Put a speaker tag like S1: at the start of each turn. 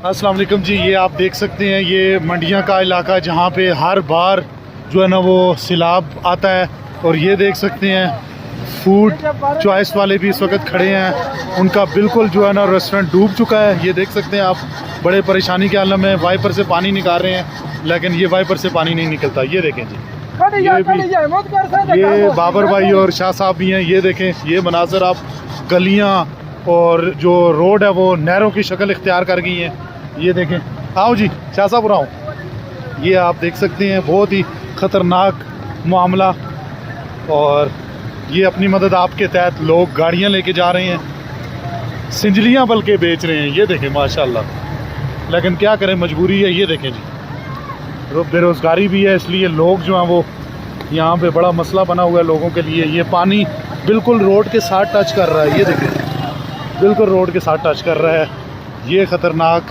S1: अस्सलाम वालेकुम जी। ये आप देख सकते हैं ये मंडियां का इलाका जहाँ पे हर बार जो है ना वो सैलाब आता है। और ये देख सकते हैं फूड चॉइस वाले भी इस वक्त खड़े हैं, उनका बिल्कुल जो है ना रेस्टोरेंट डूब चुका है। ये देख सकते हैं आप, बड़े परेशानी के आलम में वाइपर से पानी निकाल रहे हैं, लेकिन ये वाइपर से पानी नहीं निकलता। ये देखें जी, ये बाबर भाई और शाह साहब भी हैं। ये देखें ये मनाजर, आप गलियाँ और जो रोड है वो नहरों की शक्ल इख्तियार कर गई हैं। ये देखें, आओ जी शाह साहब आओ। ये आप देख सकते हैं बहुत ही ख़तरनाक मामला। और ये अपनी मदद आपके तहत लोग गाड़ियां लेके जा रहे हैं, सिंजलियां बल्कि बेच रहे हैं। ये देखें माशाल्लाह, लेकिन क्या करें मजबूरी है। ये देखें जी, बेरोज़गारी भी है, इसलिए लोग जो हैं वो यहाँ पे बड़ा मसला बना हुआ है लोगों के लिए। ये पानी बिल्कुल रोड के साथ टच कर रहा है। ये देखें बिल्कुल रोड के साथ टच कर रहा है। ये ख़तरनाक